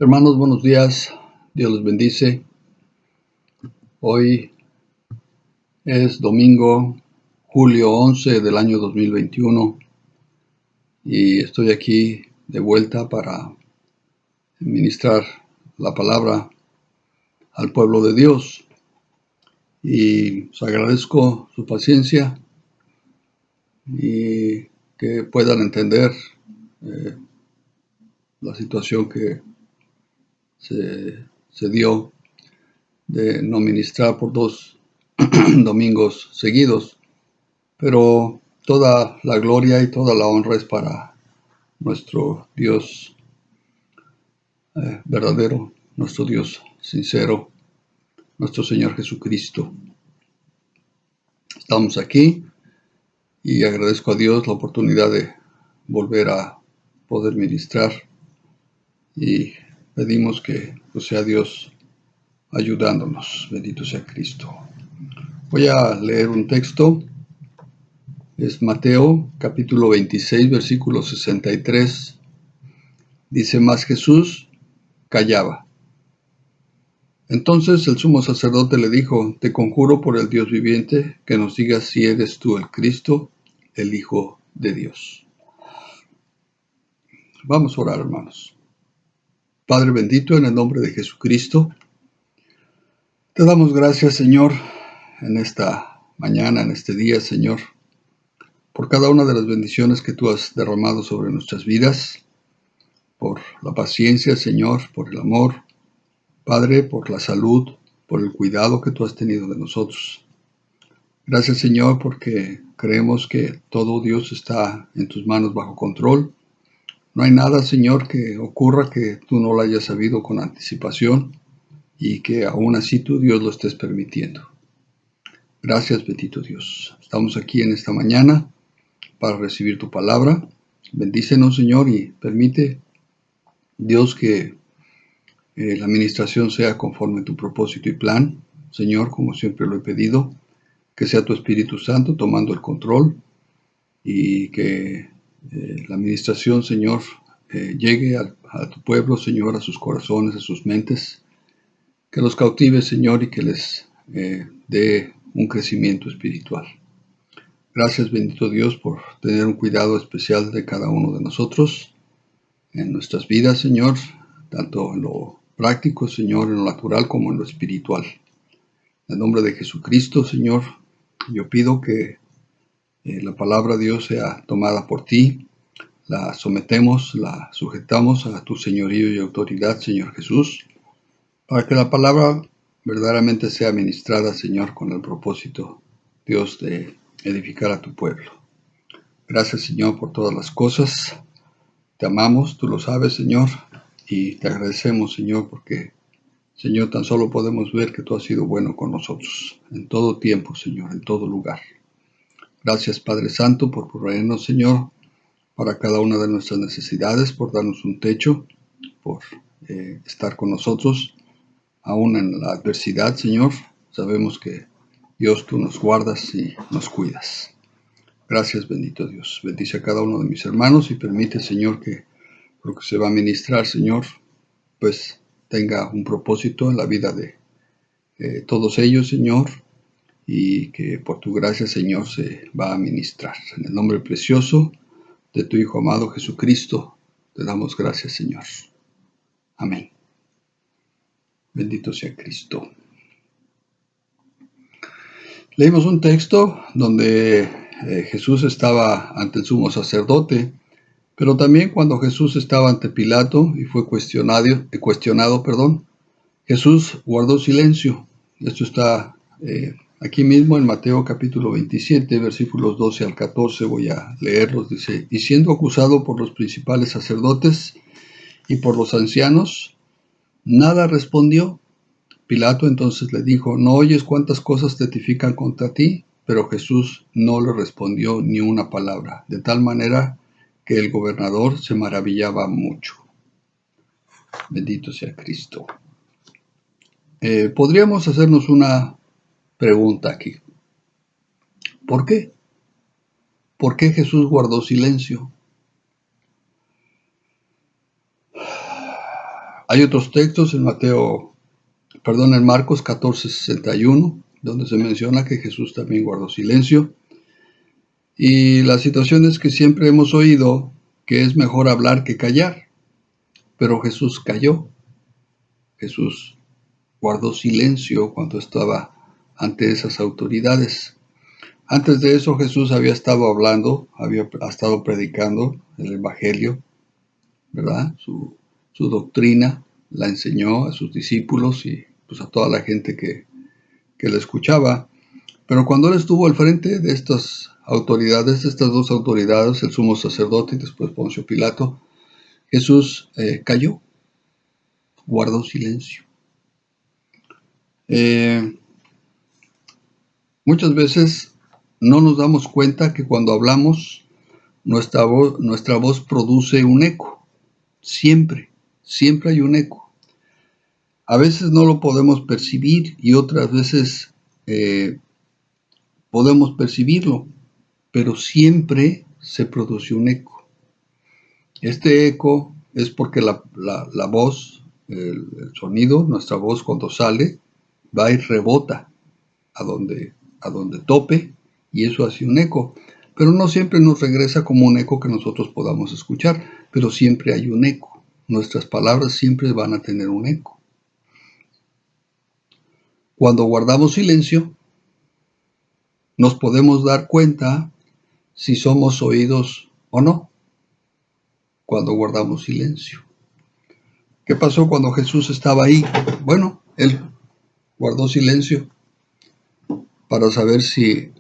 Hermanos, buenos días. Dios los bendice. Hoy es domingo, julio 11 del año 2021 y estoy aquí de vuelta para ministrar la palabra al pueblo de Dios. Y os agradezco su paciencia y que puedan entender la situación que se dio de no ministrar por 2 domingos seguidos, pero toda la gloria y toda la honra es para nuestro Dios verdadero, nuestro Dios sincero, nuestro Señor Jesucristo. Estamos aquí y agradezco a Dios la oportunidad de volver a poder ministrar y pedimos que sea Dios ayudándonos. Bendito sea Cristo. Voy a leer un texto. Es Mateo capítulo 26, versículo 63. Dice: mas Jesús callaba. Entonces el sumo sacerdote le dijo: te conjuro por el Dios viviente que nos digas si eres tú el Cristo, el Hijo de Dios. Vamos a orar, hermanos. Padre bendito, en el nombre de Jesucristo, te damos gracias, Señor, en esta mañana, en este día, Señor, por cada una de las bendiciones que tú has derramado sobre nuestras vidas, por la paciencia, Señor, por el amor, Padre, por la salud, por el cuidado que tú has tenido de nosotros. Gracias, Señor, porque creemos que todo, Dios, está en tus manos bajo control. No hay nada, Señor, que ocurra que tú no lo hayas sabido con anticipación y que aún así tú, Dios, lo estés permitiendo. Gracias, bendito Dios. Estamos aquí en esta mañana para recibir tu palabra. Bendícenos, Señor, y permite, Dios, que la administración sea conforme a tu propósito y plan. Señor, como siempre lo he pedido, que sea tu Espíritu Santo tomando el control y que la administración, Señor, llegue a tu pueblo, Señor, a sus corazones, a sus mentes, que los cautive, Señor, y que les dé un crecimiento espiritual. Gracias, bendito Dios, por tener un cuidado especial de cada uno de nosotros en nuestras vidas, Señor, tanto en lo práctico, Señor, en lo natural como en lo espiritual. En el nombre de Jesucristo, Señor, yo pido que la palabra de Dios sea tomada por ti, la sometemos, la sujetamos a tu señorío y autoridad, Señor Jesús, para que la palabra verdaderamente sea ministrada, Señor, con el propósito, Dios, de edificar a tu pueblo. Gracias, Señor, por todas las cosas. Te amamos, tú lo sabes, Señor, y te agradecemos, Señor, porque, Señor, tan solo podemos ver que tú has sido bueno con nosotros, en todo tiempo, Señor, en todo lugar. Gracias, Padre Santo, por proveernos, Señor, para cada una de nuestras necesidades, por darnos un techo, por estar con nosotros, aún en la adversidad, Señor. Sabemos que, Dios, tú nos guardas y nos cuidas. Gracias, bendito Dios. Bendice a cada uno de mis hermanos y permite, Señor, que lo que se va a ministrar, Señor, pues tenga un propósito en la vida de todos ellos, Señor, y que por tu gracia, Señor, se va a ministrar. En el nombre precioso de tu Hijo amado Jesucristo, te damos gracias, Señor. Amén. Bendito sea Cristo. Leímos un texto donde Jesús estaba ante el sumo sacerdote, pero también cuando Jesús estaba ante Pilato y fue cuestionado, Jesús guardó silencio. Esto está aquí mismo en Mateo capítulo 27, versículos 12 al 14, voy a leerlos. Dice: y siendo acusado por los principales sacerdotes y por los ancianos, nada respondió. Pilato entonces le dijo: ¿no oyes cuántas cosas testifican contra ti? Pero Jesús no le respondió ni una palabra, de tal manera que el gobernador se maravillaba mucho. Bendito sea Cristo. Podríamos hacernos una pregunta aquí. ¿Por qué? ¿Por qué Jesús guardó silencio? Hay otros textos en en Marcos 14:61, donde se menciona que Jesús también guardó silencio. Y la situación es que siempre hemos oído que es mejor hablar que callar, pero Jesús calló. Jesús guardó silencio cuando estaba ante esas autoridades. Antes de eso Jesús había estado hablando, había estado predicando el Evangelio, ¿verdad? Su doctrina la enseñó a sus discípulos y pues a toda la gente que le escuchaba. Pero cuando él estuvo al frente de estas autoridades, estas dos autoridades, el sumo sacerdote y después Poncio Pilato, Jesús calló, guardó silencio. Muchas veces no nos damos cuenta que cuando hablamos, nuestra voz produce un eco. Siempre hay un eco. A veces no lo podemos percibir y otras veces podemos percibirlo, pero siempre se produce un eco. Este eco es porque la voz, el sonido, nuestra voz cuando sale, va y rebota a donde tope, y eso hace un eco. Pero no siempre nos regresa como un eco que nosotros podamos escuchar, pero siempre hay un eco. Nuestras palabras siempre van a tener un eco. Cuando guardamos silencio, nos podemos dar cuenta si somos oídos o no, cuando guardamos silencio. ¿Qué pasó cuando Jesús estaba ahí? Bueno, él guardó silencio para saber si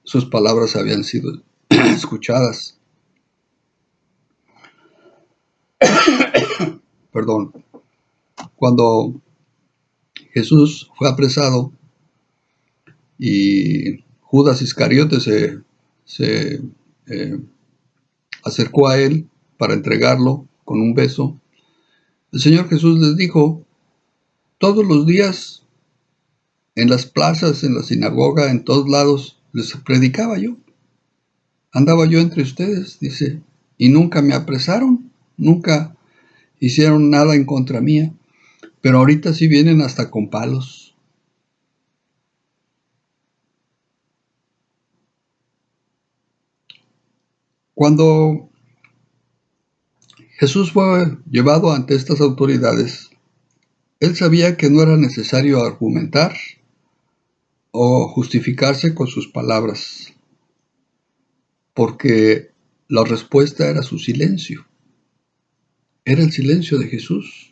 sus palabras habían sido escuchadas. Perdón. Cuando Jesús fue apresado y Judas Iscariote se acercó a él para entregarlo con un beso, el Señor Jesús les dijo: todos los días en las plazas, en la sinagoga, en todos lados, les predicaba yo. Andaba yo entre ustedes, dice, y nunca me apresaron, nunca hicieron nada en contra mía, pero ahorita sí vienen hasta con palos. Cuando Jesús fue llevado ante estas autoridades, él sabía que no era necesario argumentar o justificarse con sus palabras, porque la respuesta era su silencio. Era el silencio de Jesús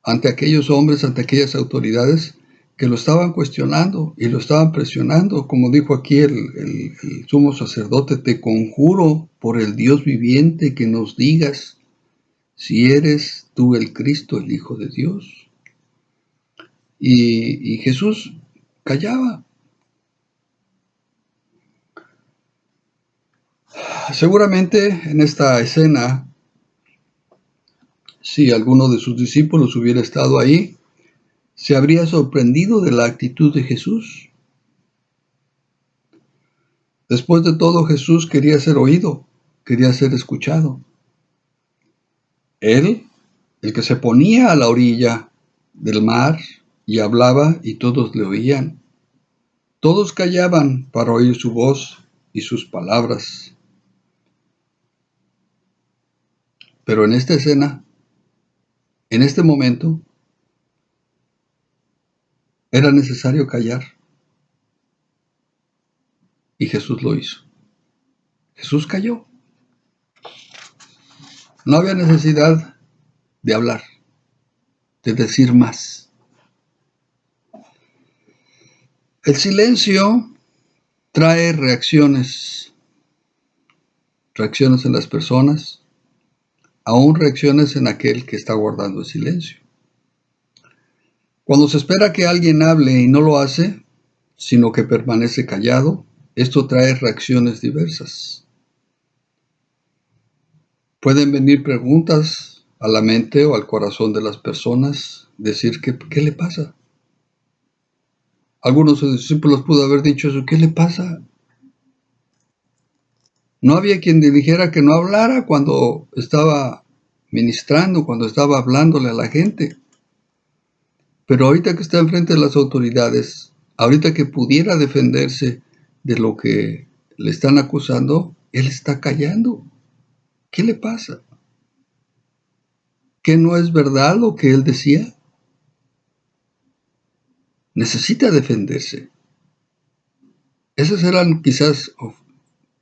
ante aquellos hombres, ante aquellas autoridades que lo estaban cuestionando y lo estaban presionando. Como dijo aquí el sumo sacerdote: te conjuro por el Dios viviente que nos digas si eres tú el Cristo, el Hijo de Dios. Y Jesús callaba. Seguramente en esta escena, si alguno de sus discípulos hubiera estado ahí, se habría sorprendido de la actitud de Jesús. Después de todo, Jesús quería ser oído, quería ser escuchado. Él, el que se ponía a la orilla del mar y hablaba y todos le oían. Todos callaban para oír su voz y sus palabras. Pero en esta escena, en este momento, era necesario callar. Y Jesús lo hizo. Jesús calló. No había necesidad de hablar, de decir más. El silencio trae reacciones en las personas, aún reacciones en aquel que está guardando el silencio. Cuando se espera que alguien hable y no lo hace, sino que permanece callado, esto trae reacciones diversas. Pueden venir preguntas a la mente o al corazón de las personas, decir ¿qué le pasa? Algunos de sus discípulos pudo haber dicho eso: ¿qué le pasa? No había quien le dijera que no hablara cuando estaba ministrando, cuando estaba hablándole a la gente. Pero ahorita que está enfrente de las autoridades, ahorita que pudiera defenderse de lo que le están acusando, él está callando. ¿Qué le pasa? ¿Que no es verdad lo que él decía? Necesita defenderse. Esas eran quizás,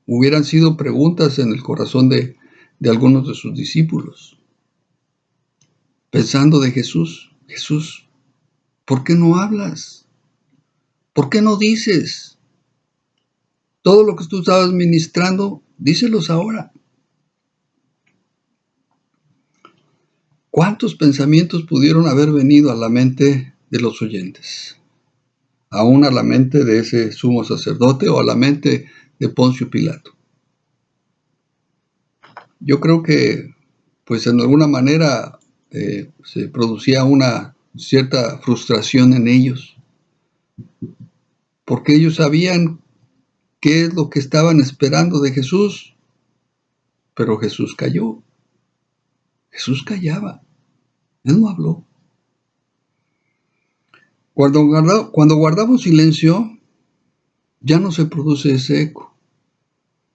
hubieran sido preguntas en el corazón de algunos de sus discípulos. Pensando de Jesús, Jesús, ¿por qué no hablas? ¿Por qué no dices? Todo lo que tú estabas ministrando, díselos ahora. ¿Cuántos pensamientos pudieron haber venido a la mente de los oyentes? Aún a la mente de ese sumo sacerdote o a la mente de Poncio Pilato. Yo creo que, pues en alguna manera, se producía una cierta frustración en ellos, porque ellos sabían qué es lo que estaban esperando de Jesús, pero Jesús calló. Jesús callaba, él no habló. Cuando guardamos silencio, ya no se produce ese eco,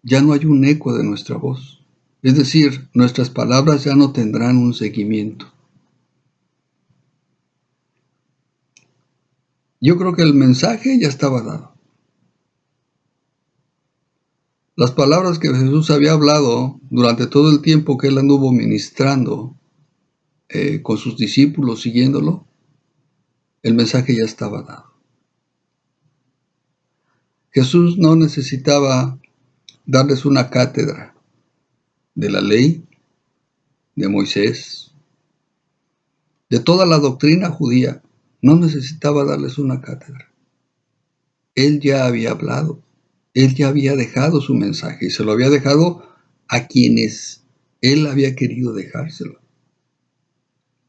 ya no hay un eco de nuestra voz. Es decir, nuestras palabras ya no tendrán un seguimiento. Yo creo que el mensaje ya estaba dado. Las palabras que Jesús había hablado durante todo el tiempo que él anduvo ministrando con sus discípulos siguiéndolo, el mensaje ya estaba dado. Jesús no necesitaba darles una cátedra de la ley, de Moisés, de toda la doctrina judía. No necesitaba darles una cátedra. Él ya había hablado, él ya había dejado su mensaje y se lo había dejado a quienes él había querido dejárselo,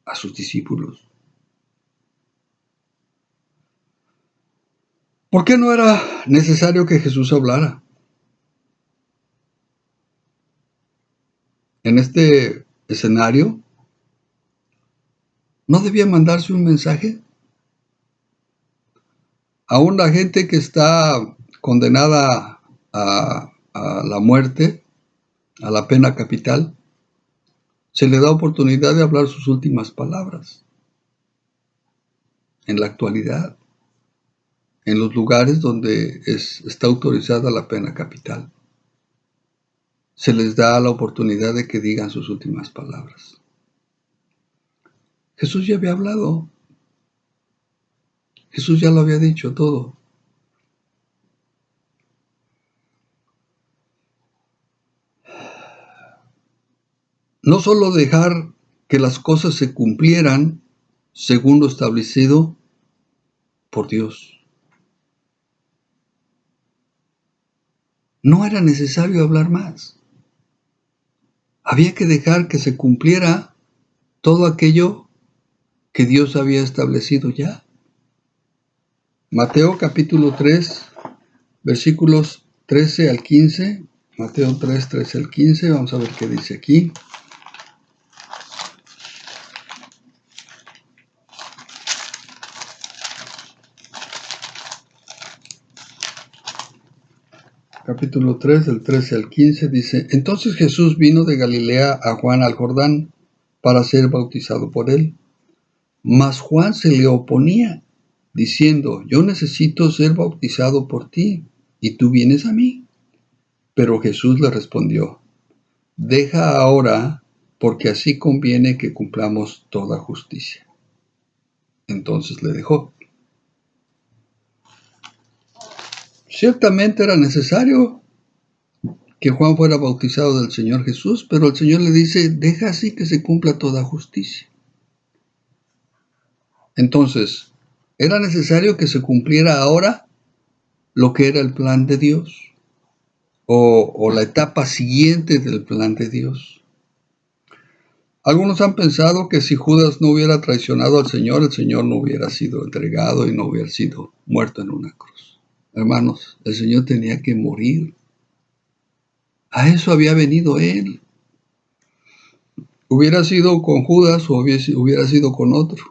a sus discípulos. ¿Por qué no era necesario que Jesús hablara? En este escenario, ¿no debía mandarse un mensaje? Aún la gente que está condenada a la muerte, a la pena capital, se le da oportunidad de hablar sus últimas palabras. En la actualidad, en los lugares donde está autorizada la pena capital, se les da la oportunidad de que digan sus últimas palabras. Jesús ya había hablado. Jesús ya lo había dicho todo. No solo dejar que las cosas se cumplieran según lo establecido por Dios. No era necesario hablar más. Había que dejar que se cumpliera todo aquello que Dios había establecido ya. Mateo capítulo 3, versículos 13 al 15. Mateo 3, 13 al 15. Vamos a ver qué dice aquí. Capítulo 3, del 13 al 15, dice: Entonces Jesús vino de Galilea a Juan al Jordán para ser bautizado por él. Mas Juan se le oponía, diciendo: Yo necesito ser bautizado por ti, y tú vienes a mí. Pero Jesús le respondió: Deja ahora, porque así conviene que cumplamos toda justicia. Entonces le dejó. Ciertamente era necesario que Juan fuera bautizado del Señor Jesús, pero el Señor le dice: deja así que se cumpla toda justicia. Entonces, ¿era necesario que se cumpliera ahora lo que era el plan de Dios? O la etapa siguiente del plan de Dios. Algunos han pensado que si Judas no hubiera traicionado al Señor, el Señor no hubiera sido entregado y no hubiera sido muerto en una cruz. Hermanos, el Señor tenía que morir. A eso había venido Él. Hubiera sido con Judas o hubiera sido con otro.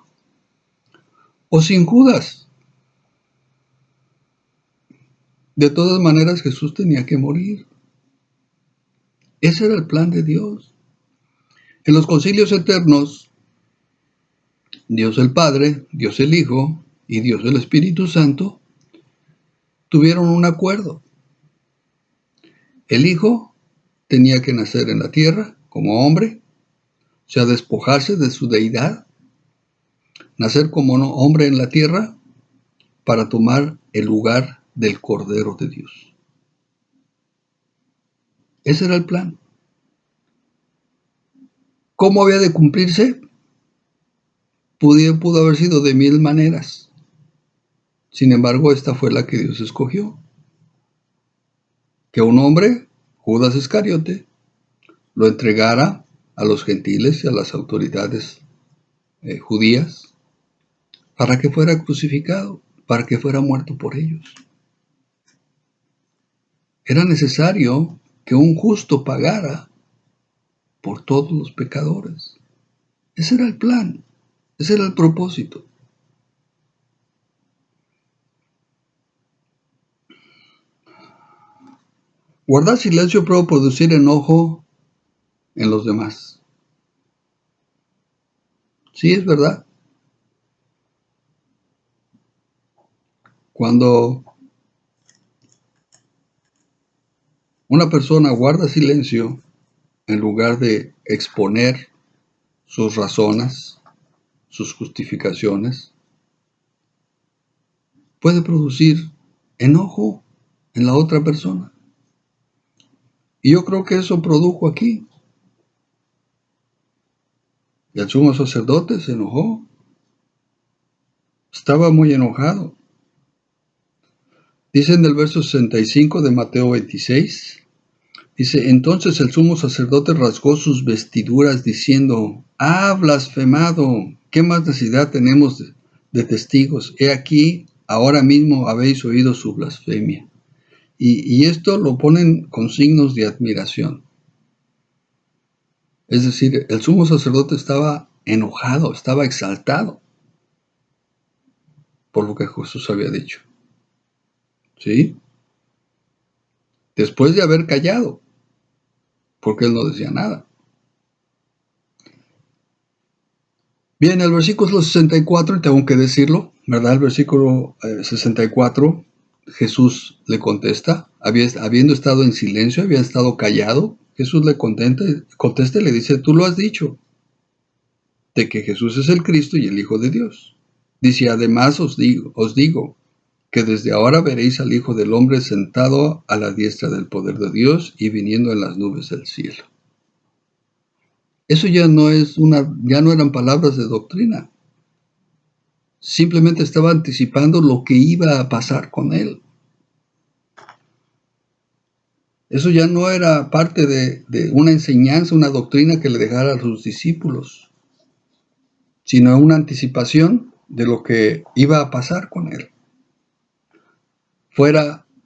O sin Judas. De todas maneras, Jesús tenía que morir. Ese era el plan de Dios. En los concilios eternos, Dios el Padre, Dios el Hijo y Dios el Espíritu Santo tuvieron un acuerdo. El Hijo tenía que nacer en la tierra como hombre, o sea, despojarse de su deidad, nacer como hombre en la tierra para tomar el lugar del Cordero de Dios. Ese era el plan. ¿Cómo había de cumplirse? Pudo haber sido de 1000 maneras. Sin embargo, esta fue la que Dios escogió. Que un hombre, Judas Iscariote, lo entregara a los gentiles y a las autoridades judías para que fuera crucificado, para que fuera muerto por ellos. Era necesario que un justo pagara por todos los pecadores. Ese era el plan, ese era el propósito. Guardar silencio puede producir enojo en los demás. Sí, es verdad. Cuando una persona guarda silencio en lugar de exponer sus razones, sus justificaciones, puede producir enojo en la otra persona. Y yo creo que eso produjo aquí. El sumo sacerdote se enojó. Estaba muy enojado. Dice en el verso 65 de Mateo 26, dice, entonces el sumo sacerdote rasgó sus vestiduras diciendo, ¡ah, blasfemado! ¿Qué más necesidad tenemos de testigos? He aquí, ahora mismo habéis oído su blasfemia. Y esto lo ponen con signos de admiración. Es decir, el sumo sacerdote estaba enojado, estaba exaltado por lo que Jesús había dicho. ¿Sí? Después de haber callado, porque él no decía nada. Bien, el versículo 64, tengo que decirlo, ¿verdad? El versículo 64, Jesús le contesta, habiendo estado en silencio, había estado callado, Jesús le contesta y le dice, tú lo has dicho, de que Jesús es el Cristo y el Hijo de Dios. Dice, además os digo, que desde ahora veréis al Hijo del Hombre sentado a la diestra del poder de Dios y viniendo en las nubes del cielo. Eso ya no eran palabras de doctrina. Simplemente estaba anticipando lo que iba a pasar con él. Eso ya no era parte de una enseñanza, una doctrina que le dejara a sus discípulos, sino una anticipación de lo que iba a pasar con él.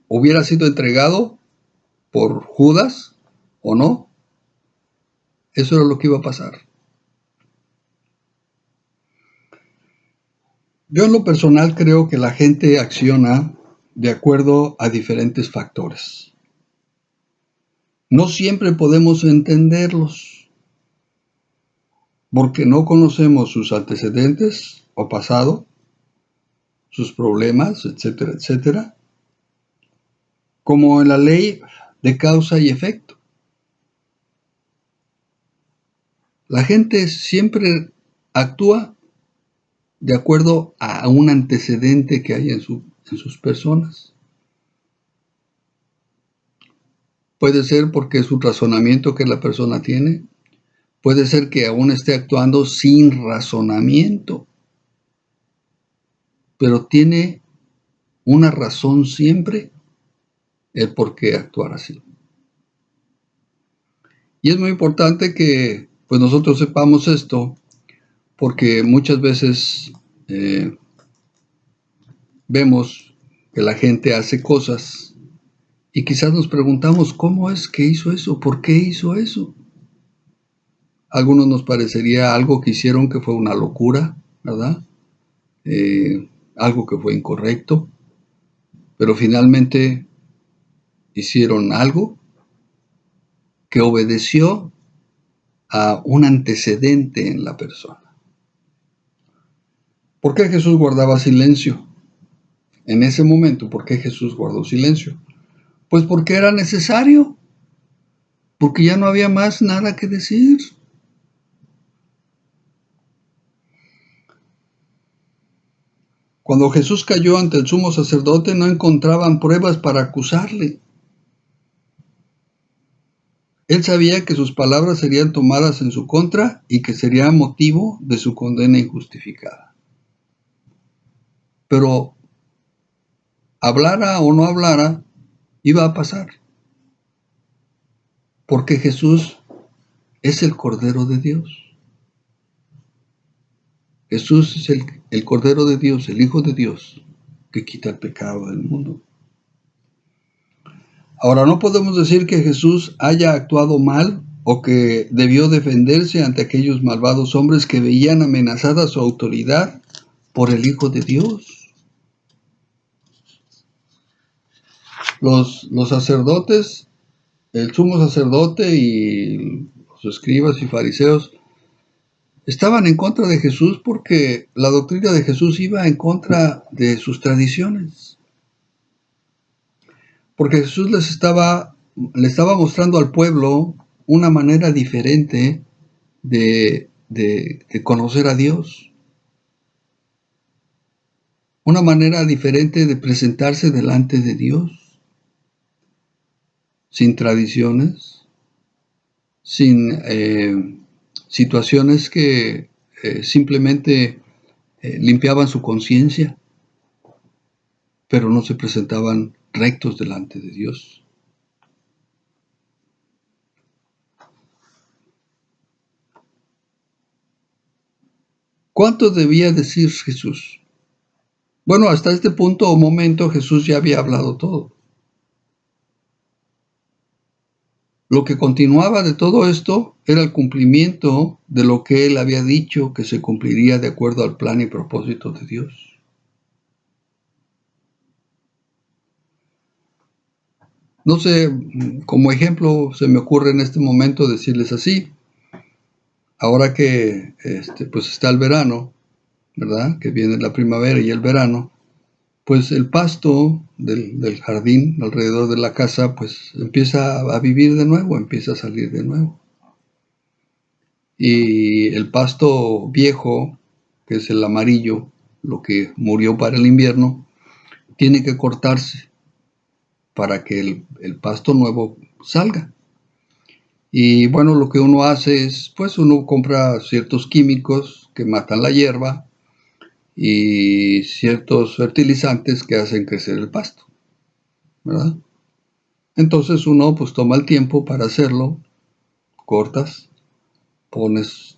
Hubiera sido entregado por Judas o no, eso era lo que iba a pasar. Yo en lo personal creo que la gente acciona de acuerdo a diferentes factores. No siempre podemos entenderlos porque no conocemos sus antecedentes o pasado, sus problemas, etcétera, etcétera, como en la ley de causa y efecto. La gente siempre actúa de acuerdo a un antecedente que hay en sus personas. Puede ser porque es un razonamiento que la persona tiene. Puede ser que aún esté actuando sin razonamiento. Pero tiene una razón siempre el por qué actuar así. Y es muy importante que pues nosotros sepamos esto, porque muchas veces vemos que la gente hace cosas y quizás nos preguntamos cómo es que hizo eso, por qué hizo eso. A algunos nos parecería algo que hicieron que fue una locura, ¿verdad? Algo que fue incorrecto, pero finalmente hicieron algo que obedeció a un antecedente en la persona. ¿Por qué Jesús guardaba silencio? En ese momento, ¿por qué Jesús guardó silencio? Pues porque era necesario, porque ya no había más nada que decir. Cuando Jesús cayó ante el sumo sacerdote, no encontraban pruebas para acusarle. Él sabía que sus palabras serían tomadas en su contra y que sería motivo de su condena injustificada. Pero hablara o no hablara, iba a pasar. Porque Jesús es el Cordero de Dios. Jesús es el Cordero de Dios, el Hijo de Dios, que quita el pecado del mundo. Ahora, no podemos decir que Jesús haya actuado mal o que debió defenderse ante aquellos malvados hombres que veían amenazada su autoridad por el Hijo de Dios. Los sacerdotes, el sumo sacerdote y los escribas y fariseos estaban en contra de Jesús porque la doctrina de Jesús iba en contra de sus tradiciones. Porque Jesús le estaba mostrando al pueblo una manera diferente de conocer a Dios. Una manera diferente de presentarse delante de Dios. Sin tradiciones, sin situaciones que simplemente limpiaban su conciencia, pero no se presentaban rectos delante de Dios. ¿Cuánto debía decir Jesús? Bueno, hasta este punto o momento Jesús ya había hablado todo. Lo que continuaba de todo esto era el cumplimiento de lo que él había dicho que se cumpliría de acuerdo al plan y propósito de Dios. No sé, como ejemplo se me ocurre en este momento decirles así, ahora que pues está el verano, ¿verdad? Que viene la primavera y el verano, pues el pasto del jardín alrededor de la casa pues empieza a vivir de nuevo, empieza a salir de nuevo. Y el pasto viejo, que es el amarillo, lo que murió para el invierno, tiene que cortarse para que el pasto nuevo salga. Y bueno, lo que uno hace es, pues uno compra ciertos químicos que matan la hierba y ciertos fertilizantes que hacen crecer el pasto, ¿verdad? Entonces uno pues toma el tiempo para hacerlo, cortas, pones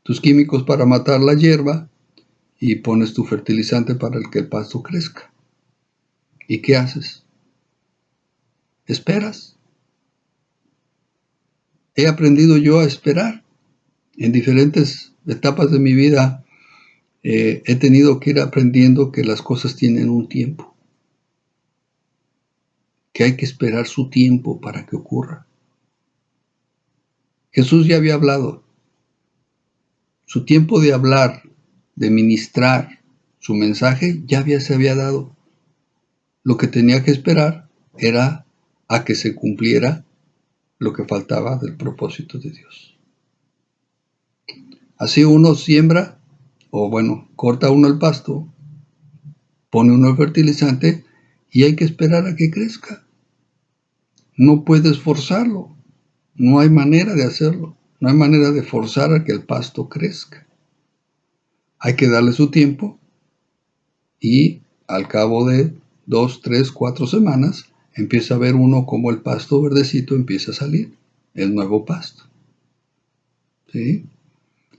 tus químicos para matar la hierba y pones tu fertilizante para que el pasto crezca. ¿Y qué haces? Esperas. He aprendido yo a esperar. En diferentes etapas de mi vida he tenido que ir aprendiendo que las cosas tienen un tiempo, que hay que esperar su tiempo para que ocurra. Jesús ya había hablado. Su tiempo de hablar, de ministrar su mensaje, se había dado. Lo que tenía que esperar era a que se cumpliera lo que faltaba del propósito de Dios. Así uno siembra, o bueno, corta uno el pasto, pone uno el fertilizante y hay que esperar a que crezca. No puedes forzarlo, no hay manera de hacerlo, no hay manera de forzar a que el pasto crezca. Hay que darle su tiempo y al cabo de 2, 3, 4 semanas empieza a ver uno como el pasto verdecito empieza a salir, el nuevo pasto. ¿Sí?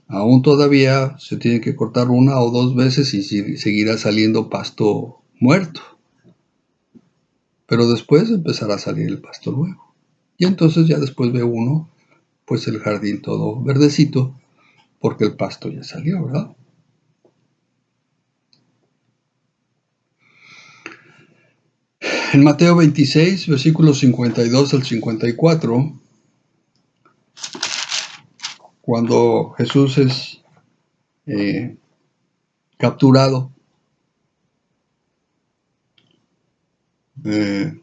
Aún todavía se tiene que cortar 1 o 2 veces y seguirá saliendo pasto muerto. Pero después empezará a salir el pasto nuevo. Y entonces ya después ve uno, pues el jardín todo verdecito, porque el pasto ya salió, ¿verdad? En Mateo 26, versículos 52 al 54, cuando Jesús es capturado, eh,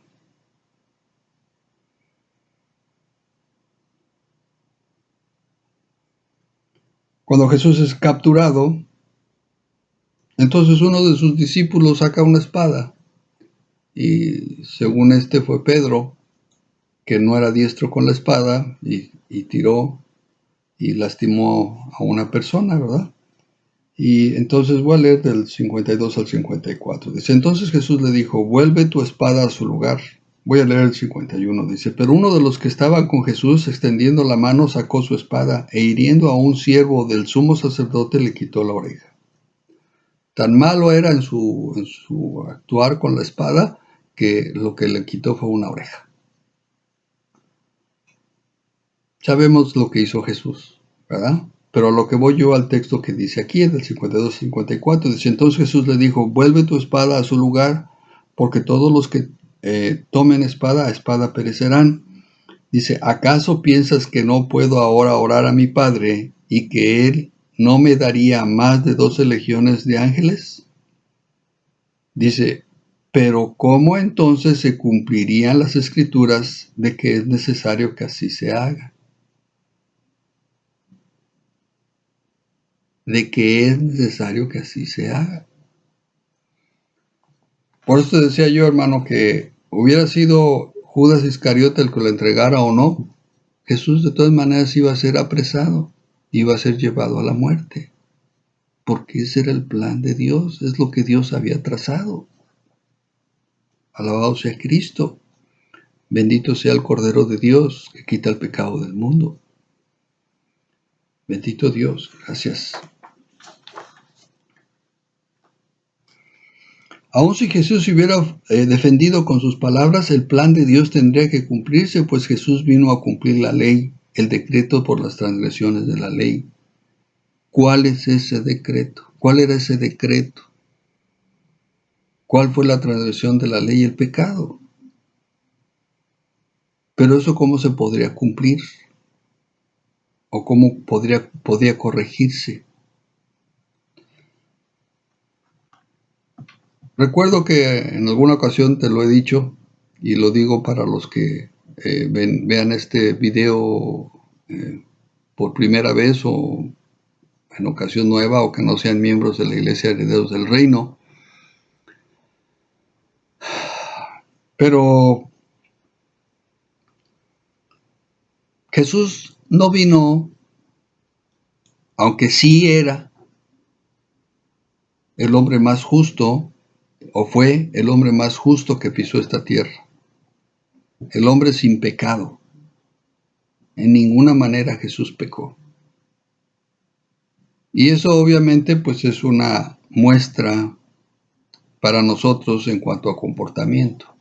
cuando Jesús es capturado, entonces uno de sus discípulos saca una espada, y según este fue Pedro, que no era diestro con la espada, y tiró y lastimó a una persona, ¿verdad? Y entonces voy a leer del 52 al 54. Dice, entonces Jesús le dijo, vuelve tu espada a su lugar. Voy a leer el 51. Dice, pero uno de los que estaban con Jesús, extendiendo la mano, sacó su espada e hiriendo a un siervo del sumo sacerdote le quitó la oreja. Tan malo era en su actuar con la espada que lo que le quitó fue una oreja. Sabemos lo que hizo Jesús, ¿verdad? Pero a lo que voy yo al texto que dice aquí, del 52-54, dice, entonces Jesús le dijo, vuelve tu espada a su lugar, porque todos los que tomen espada, a espada perecerán. Dice, ¿acaso piensas que no puedo ahora orar a mi Padre y que Él no me daría más de 12 legiones de ángeles? Dice, pero ¿cómo entonces se cumplirían las escrituras de que es necesario que así se haga? De que es necesario que así se haga. Por eso decía yo, hermano, que hubiera sido Judas Iscariote el que lo entregara o no, Jesús de todas maneras iba a ser apresado, iba a ser llevado a la muerte, porque ese era el plan de Dios, es lo que Dios había trazado. Alabado sea Cristo, bendito sea el Cordero de Dios que quita el pecado del mundo. Bendito Dios, gracias. Aun si Jesús se hubiera defendido con sus palabras, el plan de Dios tendría que cumplirse, pues Jesús vino a cumplir la ley, el decreto por las transgresiones de la ley. ¿Cuál es ese decreto? ¿Cuál era ese decreto? ¿Cuál fue la transgresión de la ley? El pecado. Pero eso ¿cómo se podría cumplir? ¿O cómo podría corregirse? Recuerdo que en alguna ocasión te lo he dicho, y lo digo para los que vean este video por primera vez o en ocasión nueva o que no sean miembros de la Iglesia de Herederos del Reino. Pero Jesús no vino, aunque sí era el hombre más justo, o fue el hombre más justo que pisó esta tierra. El hombre sin pecado. En ninguna manera Jesús pecó. Y eso obviamente pues es una muestra para nosotros en cuanto a comportamiento.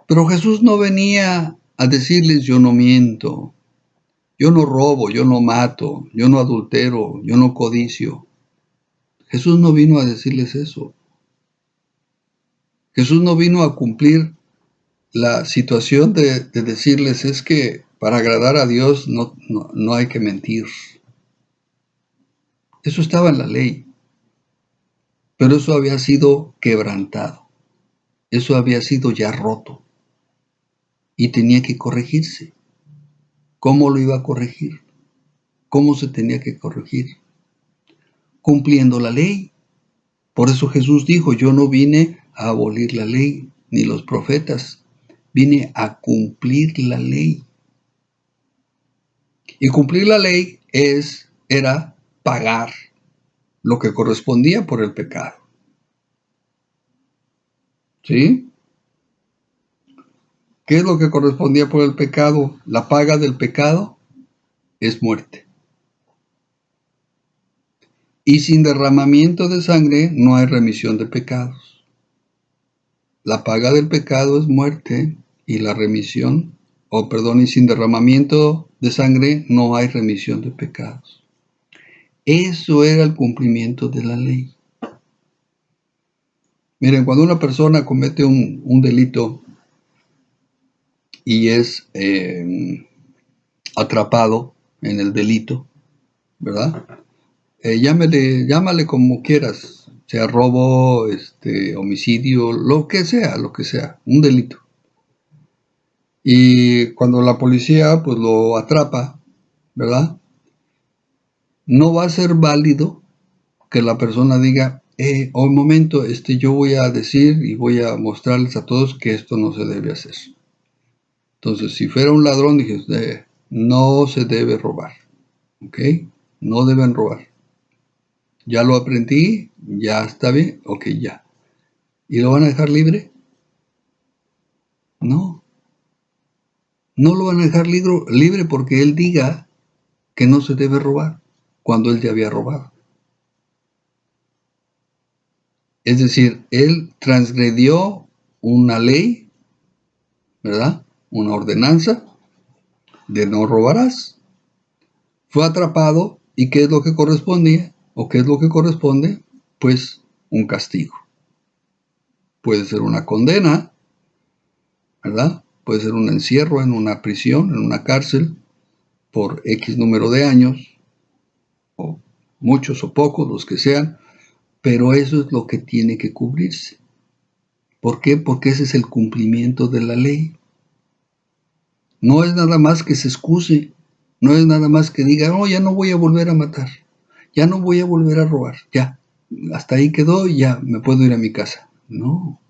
Pero Jesús no venía a decirles yo no miento, yo no robo, yo no mato, yo no adultero, yo no codicio. Jesús no vino a decirles eso. Jesús no vino a cumplir la situación de decirles es que para agradar a Dios no hay que mentir. Eso estaba en la ley, pero eso había sido quebrantado. Eso había sido ya roto y tenía que corregirse. ¿Cómo lo iba a corregir? ¿Cómo se tenía que corregir? Cumpliendo la ley. Por eso Jesús dijo, yo no vine a abolir la ley, ni los profetas, vine a cumplir la ley. Y cumplir la ley era pagar lo que correspondía por el pecado. ¿Sí? ¿Qué es lo que correspondía por el pecado? La paga del pecado es muerte. Y sin derramamiento de sangre no hay remisión de pecados. La paga del pecado es muerte y la remisión y sin derramamiento de sangre no hay remisión de pecados. Eso era el cumplimiento de la ley. Miren, cuando una persona comete un delito y es atrapado en el delito, ¿verdad? Llámale como quieras, sea robo, homicidio, lo que sea, un delito. Y cuando la policía pues lo atrapa, ¿verdad? No va a ser válido que la persona diga, un momento, yo voy a decir y voy a mostrarles a todos que esto no se debe hacer. Entonces, si fuera un ladrón, dije, no se debe robar, ¿ok? No deben robar. Ya lo aprendí, ya está bien, ok, ya. ¿Y lo van a dejar libre? No. No lo van a dejar libre porque él diga que no se debe robar, cuando él ya había robado. Es decir, él transgredió una ley, ¿verdad? Una ordenanza de no robarás. Fue atrapado y ¿qué es lo que correspondía? ¿O qué es lo que corresponde? Pues un castigo. Puede ser una condena, ¿verdad? Puede ser un encierro en una prisión, en una cárcel, por X número de años, o muchos o pocos, los que sean, pero eso es lo que tiene que cubrirse. ¿Por qué? Porque ese es el cumplimiento de la ley. No es nada más que se excuse, no es nada más que diga, ya no voy a volver a matar, ya no voy a volver a robar, ya, hasta ahí quedó y ya me puedo ir a mi casa. No.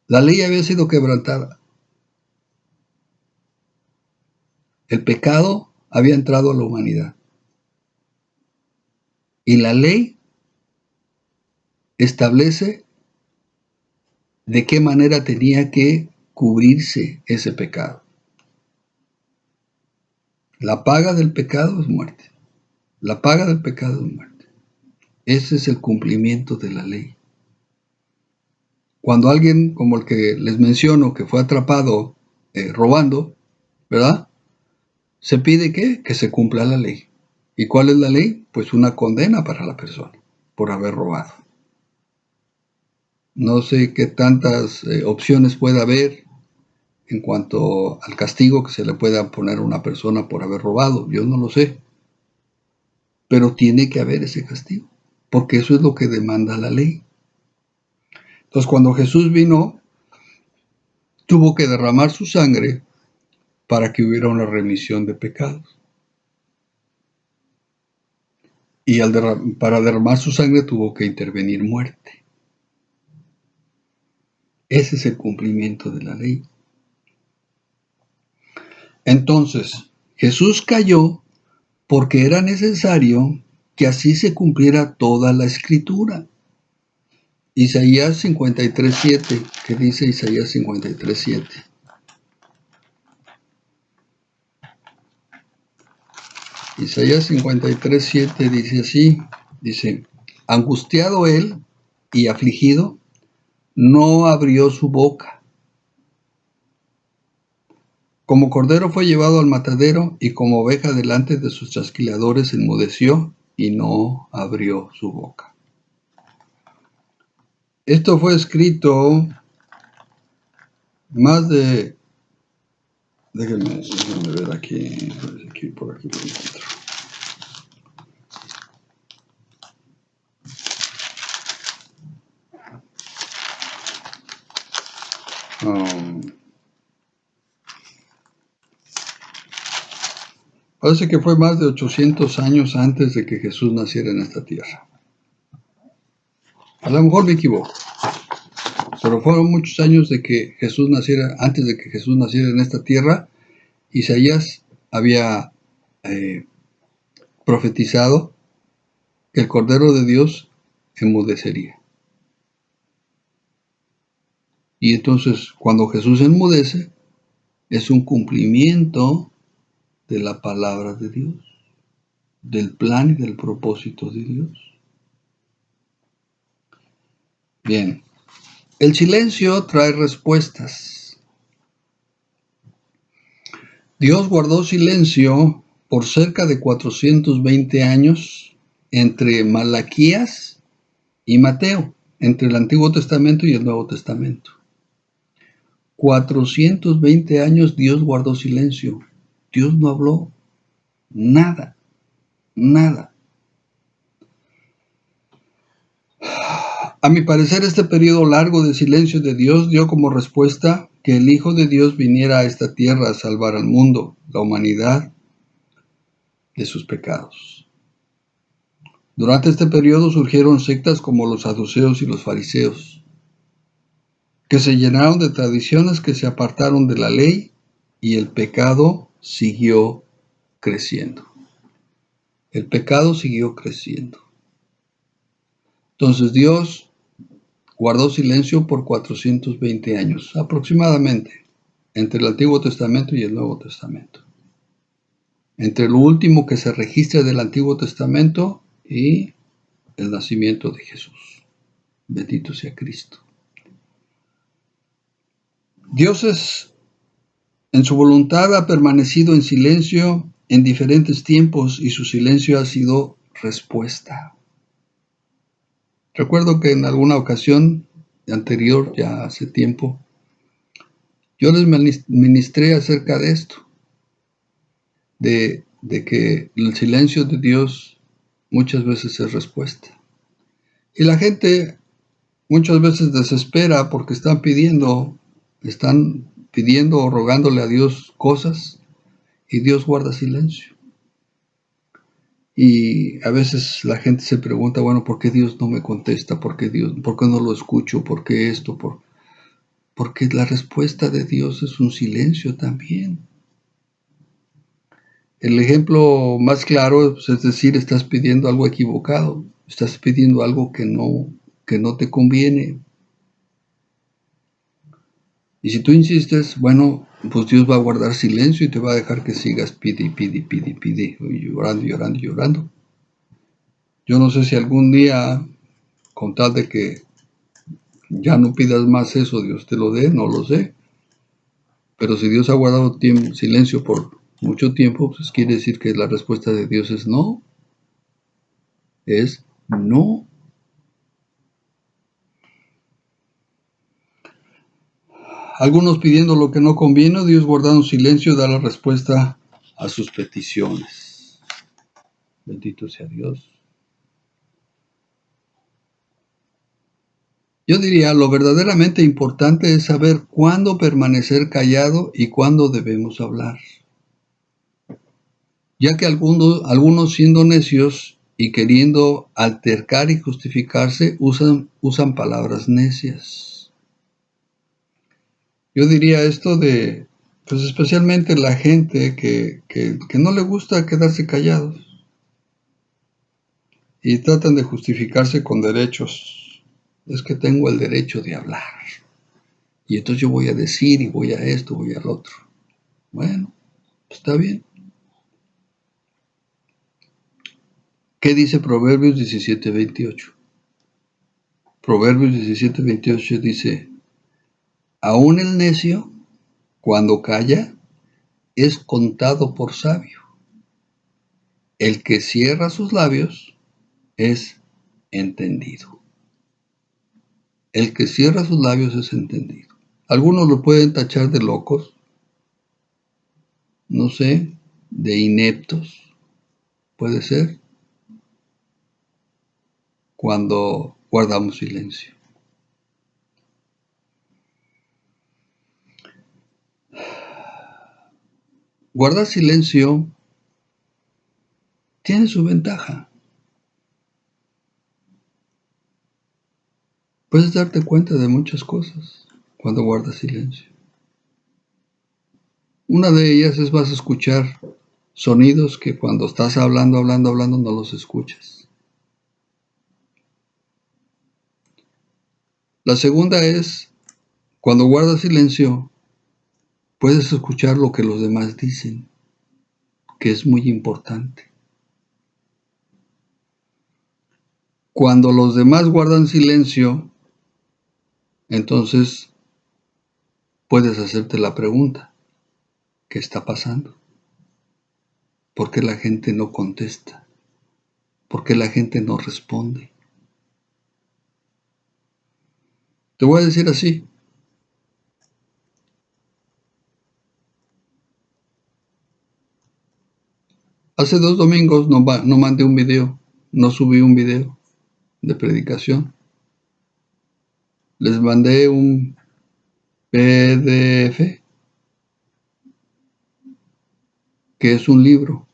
La ley había sido quebrantada. El pecado había entrado a la humanidad. Y la ley establece de qué manera tenía que cubrirse ese pecado. La paga del pecado es muerte. La paga del pecado es muerte. Ese es el cumplimiento de la ley. Cuando alguien, como el que les menciono, que fue atrapado robando, ¿verdad? Se pide que se cumpla la ley. ¿Y cuál es la ley? Pues una condena para la persona por haber robado. No sé qué tantas opciones pueda haber en cuanto al castigo que se le pueda poner a una persona por haber robado. Yo no lo sé. Pero tiene que haber ese castigo, porque eso es lo que demanda la ley. Entonces, cuando Jesús vino, tuvo que derramar su sangre para que hubiera una remisión de pecados. Y para derramar su sangre tuvo que intervenir muerte. Ese es el cumplimiento de la ley. Entonces, Jesús cayó porque era necesario que así se cumpliera toda la escritura. Isaías 53:7, ¿qué dice Isaías 53:7? Isaías 53:7 dice así, dice, angustiado él y afligido, no abrió su boca. Como cordero fue llevado al matadero y como oveja delante de sus trasquiladores enmudeció y no abrió su boca. Esto fue escrito más de... Déjenme ver aquí, por aquí lo encuentro. Parece que fue más de 800 años antes de que Jesús naciera en esta tierra. A lo mejor me equivoco, pero fueron muchos años de que Jesús naciera, antes de que Jesús naciera en esta tierra. Isaías había profetizado que el Cordero de Dios enmudecería. Y entonces, cuando Jesús enmudece, es un cumplimiento de la palabra de Dios, del plan y del propósito de Dios. Bien. El silencio trae respuestas. Dios guardó silencio por cerca de 420 años entre Malaquías y Mateo, entre el Antiguo Testamento y el Nuevo Testamento. 420 años Dios guardó silencio. Dios no habló nada, nada. A mi parecer, este periodo largo de silencio de Dios dio como respuesta que el Hijo de Dios viniera a esta tierra a salvar al mundo, la humanidad, de sus pecados. Durante este periodo surgieron sectas como los saduceos y los fariseos, que se llenaron de tradiciones que se apartaron de la ley y el pecado siguió creciendo. El pecado siguió creciendo. Entonces Dios guardó silencio por 420 años, aproximadamente, entre el Antiguo Testamento y el Nuevo Testamento. Entre lo último que se registra del Antiguo Testamento y el nacimiento de Jesús. Bendito sea Cristo. Dios en su voluntad ha permanecido en silencio en diferentes tiempos y su silencio ha sido respuesta. Recuerdo que en alguna ocasión anterior, ya hace tiempo, yo les ministré acerca de esto, de que el silencio de Dios muchas veces es respuesta. Y la gente muchas veces desespera porque están pidiendo o rogándole a Dios cosas y Dios guarda silencio. Y a veces la gente se pregunta, bueno, ¿por qué Dios no me contesta? ¿Por qué no lo escucho? ¿Por qué esto? Porque la respuesta de Dios es un silencio también. El ejemplo más claro es decir, estás pidiendo algo equivocado, estás pidiendo algo que no te conviene. Y si tú insistes, bueno, pues Dios va a guardar silencio y te va a dejar que sigas pide, llorando, llorando, llorando. Yo no sé si algún día, con tal de que ya no pidas más eso, Dios te lo dé, no lo sé. Pero si Dios ha guardado silencio por mucho tiempo, pues quiere decir que la respuesta de Dios es no. Es no. Algunos pidiendo lo que no conviene, Dios guardando silencio da la respuesta a sus peticiones. Bendito sea Dios. Yo diría, lo verdaderamente importante es saber cuándo permanecer callado y cuándo debemos hablar. Ya que algunos siendo necios y queriendo altercar y justificarse, usan palabras necias. Yo diría esto pues especialmente la gente que no le gusta quedarse callados y tratan de justificarse con derechos. Es que tengo el derecho de hablar. Y entonces yo voy a decir y voy a esto, voy al otro. Bueno, está bien. ¿Qué dice Proverbios 17:28? Proverbios 17:28 dice, aún el necio, cuando calla, es contado por sabio. El que cierra sus labios es entendido. El que cierra sus labios es entendido. Algunos lo pueden tachar de locos, no sé, de ineptos, puede ser, cuando guardamos silencio. Guardar silencio tiene su ventaja. Puedes darte cuenta de muchas cosas cuando guardas silencio. Una de ellas es vas a escuchar sonidos que cuando estás hablando no los escuchas. La segunda es, cuando guardas silencio, puedes escuchar lo que los demás dicen, que es muy importante. Cuando los demás guardan silencio, Entonces puedes hacerte la pregunta, ¿qué está pasando? ¿Por qué la gente no contesta? ¿Por qué la gente no responde? Te voy a decir así. Hace 2 domingos no mandé un video, no subí un video de predicación. Les mandé un PDF, que es un libro,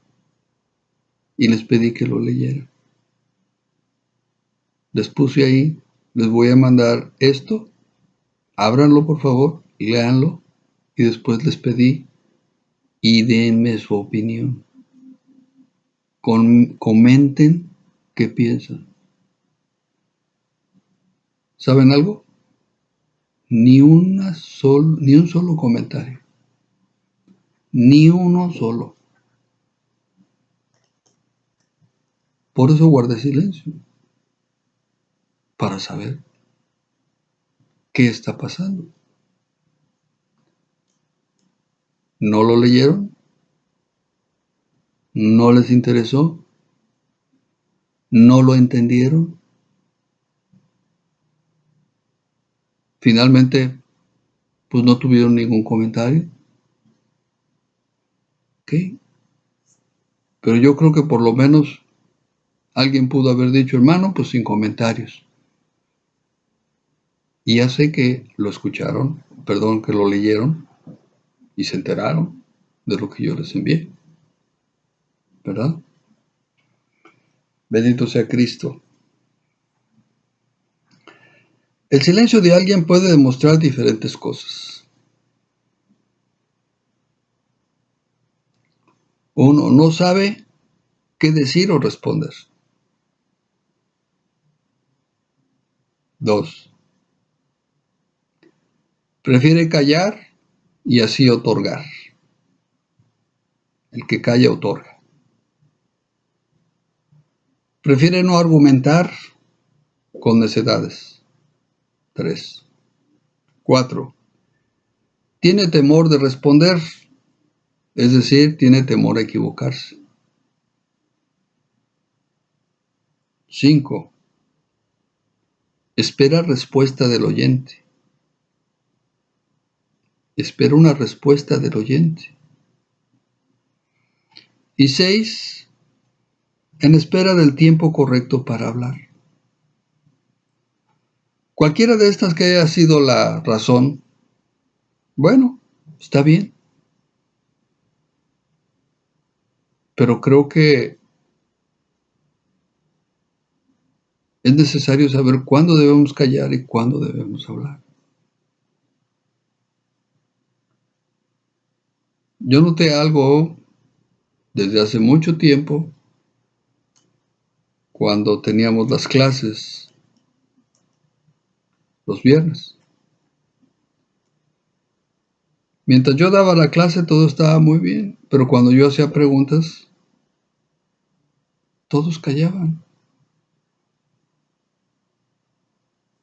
y les pedí que lo leyeran. Les puse ahí, les voy a mandar esto, ábranlo por favor, léanlo, y después les pedí y denme su opinión. Comenten qué piensan. ¿Saben algo? Ni un solo comentario. Ni uno solo. Por eso guardé silencio. Para saber qué está pasando. ¿No lo leyeron? ¿No les interesó? ¿No lo entendieron? Finalmente, pues no tuvieron ningún comentario. ¿Ok? Pero yo creo que por lo menos alguien pudo haber dicho, hermano, pues sin comentarios. Y ya sé que lo escucharon, perdón, que lo leyeron y se enteraron de lo que yo les envié. ¿Verdad? Bendito sea Cristo. El silencio de alguien puede demostrar diferentes cosas. Uno, no sabe qué decir o responder. 2, prefiere callar y así otorgar. El que calla otorga. Prefiere no argumentar con necedades. 3, 4, tiene temor de responder, es decir, tiene temor a equivocarse. 5, espera respuesta del oyente. Espera una respuesta del oyente. Y 6, en espera del tiempo correcto para hablar. Cualquiera de estas que haya sido la razón, bueno, está bien. Pero creo que es necesario saber cuándo debemos callar y cuándo debemos hablar. Yo noté algo desde hace mucho tiempo cuando teníamos las clases los viernes. Mientras yo daba la clase todo estaba muy bien, pero cuando yo hacía preguntas, todos callaban.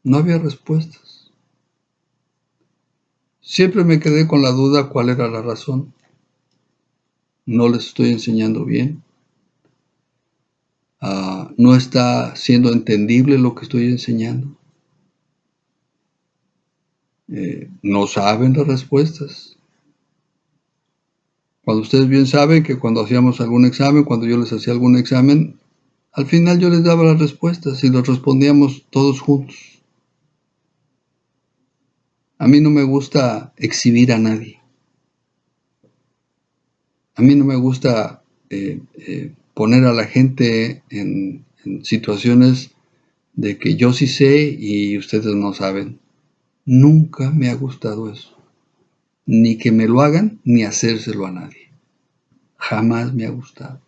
No había respuestas. Siempre me quedé con la duda cuál era la razón. No les estoy enseñando bien. No está siendo entendible lo que estoy enseñando. No saben las respuestas. Cuando ustedes bien saben que cuando hacíamos algún examen, cuando yo les hacía algún examen, al final yo les daba las respuestas y los respondíamos todos juntos. A mí no me gusta exhibir a nadie. A mí no me gusta poner a la gente en situaciones de que yo sí sé y ustedes no saben. Nunca me ha gustado eso. Ni que me lo hagan, ni hacérselo a nadie. Jamás me ha gustado.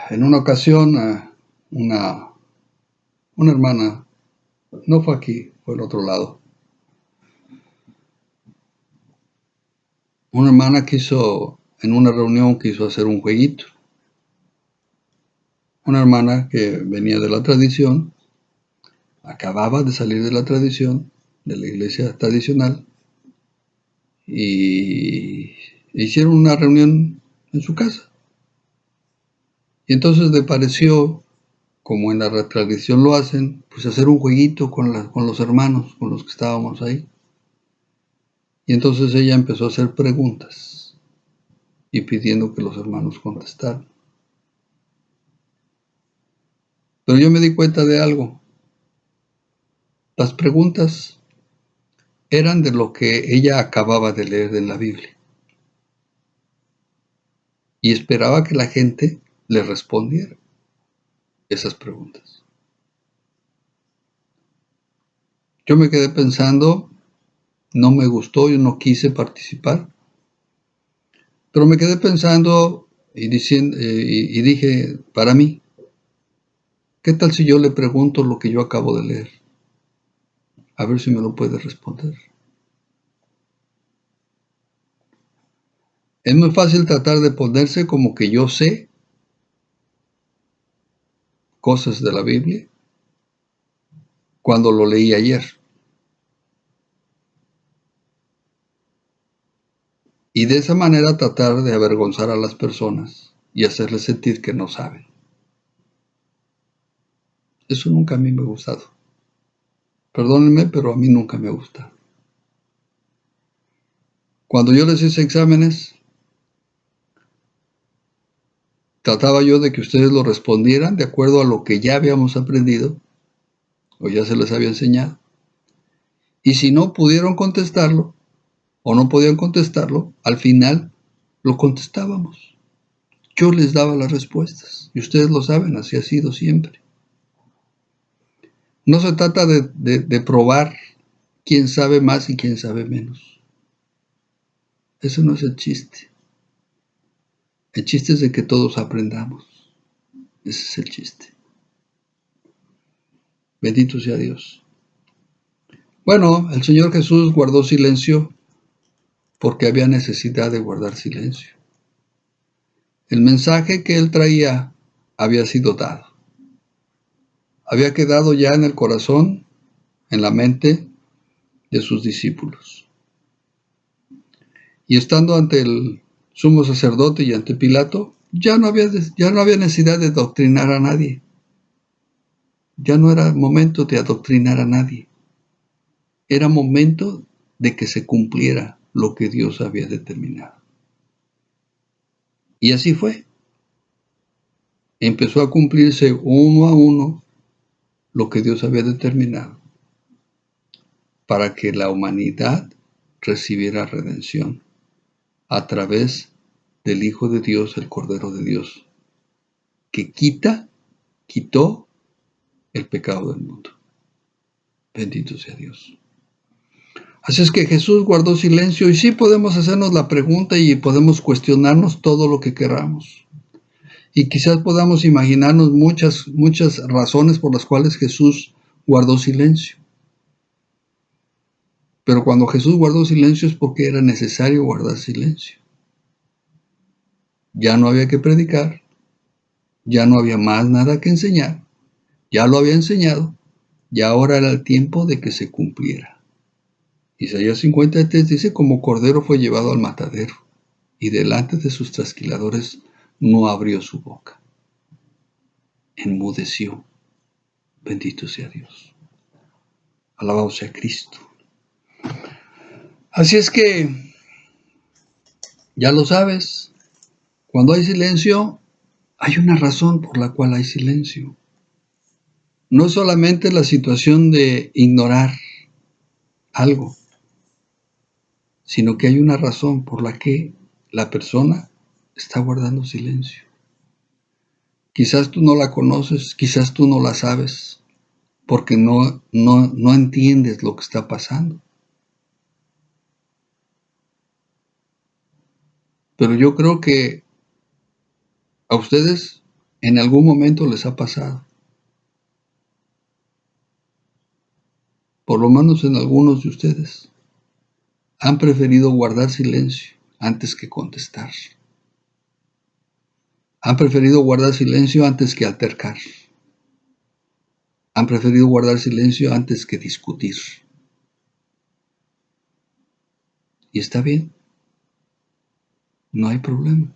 En una ocasión, una hermana, no fue aquí, fue al otro lado, una hermana en una reunión quiso hacer un jueguito. una hermana que venía de la tradición, acababa de salir de la tradición, de la iglesia tradicional, y hicieron una reunión en su casa. Y entonces le pareció, como en la tradición lo hacen, pues hacer un jueguito con los hermanos, con los que estábamos ahí. Y entonces ella empezó a hacer preguntas y pidiendo que los hermanos contestaran. Pero yo me di cuenta de algo. Las preguntas eran de lo que ella acababa de leer en la Biblia. Y esperaba que la gente le respondiera esas preguntas. Yo me quedé pensando, no me gustó, yo no quise participar, pero me quedé pensando y dije, para mí, ¿qué tal si yo le pregunto lo que yo acabo de leer? A ver si me lo puede responder. Es muy fácil tratar de ponerse como que yo sé cosas de la Biblia cuando lo leí ayer. Y de esa manera tratar de avergonzar a las personas y hacerles sentir que no saben. Eso nunca a mí me ha gustado. Perdónenme, pero a mí nunca me ha gustado. Cuando yo les hice exámenes, trataba yo de que ustedes lo respondieran de acuerdo a lo que ya habíamos aprendido o ya se les había enseñado. Y si no pudieron contestarlo o no podían contestarlo, al final lo contestábamos. Yo les daba las respuestas y ustedes lo saben, así ha sido siempre. No se trata de probar quién sabe más y quién sabe menos. Eso no es el chiste. El chiste es de que todos aprendamos. Ese es el chiste. Bendito sea Dios. Bueno, el Señor Jesús guardó silencio porque había necesidad de guardar silencio. El mensaje que él traía había sido dado. Había quedado ya en el corazón, en la mente de sus discípulos. Y estando ante el sumo sacerdote y ante Pilato, ya no había necesidad de adoctrinar a nadie. Ya no era momento de adoctrinar a nadie. Era momento de que se cumpliera lo que Dios había determinado. Y así fue. Empezó a cumplirse uno a uno lo que Dios había determinado para que la humanidad recibiera redención a través del Hijo de Dios, el Cordero de Dios, que quitó el pecado del mundo. Bendito sea Dios. Así es que Jesús guardó silencio y sí podemos hacernos la pregunta y podemos cuestionarnos todo lo que queramos. Y quizás podamos imaginarnos muchas razones por las cuales Jesús guardó silencio. Pero cuando Jesús guardó silencio es porque era necesario guardar silencio. Ya no había que predicar, ya no había más nada que enseñar, ya lo había enseñado, y ahora era el tiempo de que se cumpliera. Isaías 53 dice, como cordero fue llevado al matadero, y delante de sus trasquiladores no abrió su boca. Enmudeció. Bendito sea Dios. Alabado sea Cristo. Así es que, ya lo sabes, cuando hay silencio, hay una razón por la cual hay silencio. No es solamente la situación de ignorar algo, sino que hay una razón por la que la persona está guardando silencio. Quizás tú no la conoces, quizás tú no la sabes, porque no entiendes lo que está pasando. Pero yo creo que a ustedes en algún momento les ha pasado. Por lo menos en algunos de ustedes han preferido guardar silencio antes que contestar. Han preferido guardar silencio antes que altercar. Han preferido guardar silencio antes que discutir. Y está bien, no hay problema.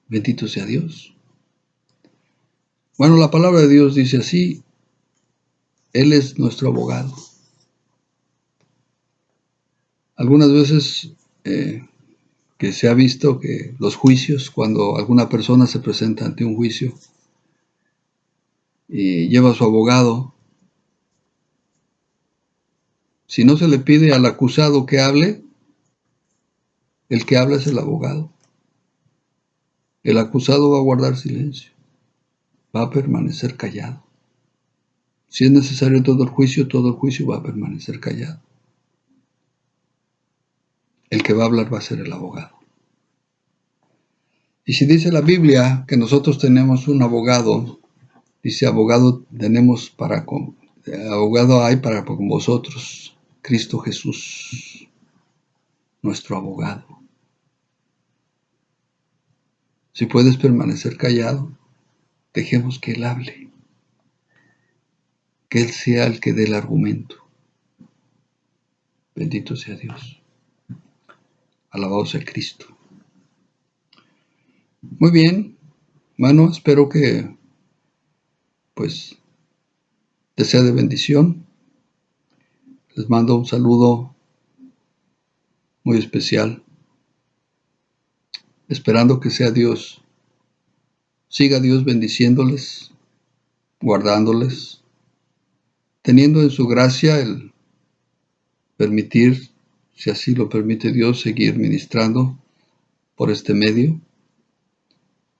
Bendito sea Dios. Bueno, la palabra de Dios dice así: Él es nuestro abogado. Algunas veces que se ha visto que los juicios, cuando alguna persona se presenta ante un juicio y lleva a su abogado, si no se le pide al acusado que hable, el que habla es el abogado. El acusado va a guardar silencio, va a permanecer callado. Si es necesario todo el juicio va a permanecer callado. El que va a hablar va a ser el abogado. Y si dice la Biblia que nosotros tenemos un abogado, dice abogado hay para con vosotros, Cristo Jesús, nuestro abogado. Si puedes permanecer callado, dejemos que Él hable, que Él sea el que dé el argumento. Bendito sea Dios. Alabado sea Cristo. Muy bien, hermano, espero que pues te sea de bendición. Les mando un saludo muy especial, esperando que sea Dios, siga Dios bendiciéndoles, guardándoles, teniendo en su gracia el permitir, si así lo permite Dios, seguir ministrando por este medio,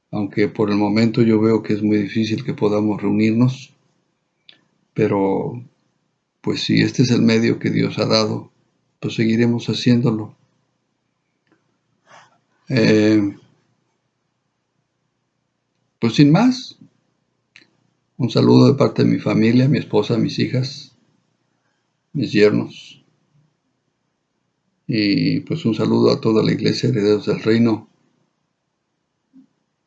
aunque por el momento yo veo que es muy difícil que podamos reunirnos, pero pues si este es el medio que Dios ha dado, pues seguiremos haciéndolo. Pues sin más, un saludo de parte de mi familia, mi esposa, mis hijas, mis yernos, y pues un saludo a toda la iglesia de Herederos del Reino,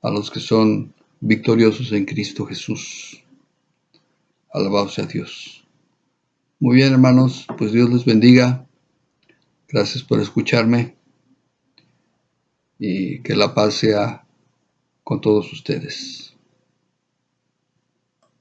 a los que son victoriosos en Cristo Jesús. Alabado sea Dios. Muy bien, hermanos, pues Dios les bendiga. Gracias por escucharme y que la paz sea con todos ustedes.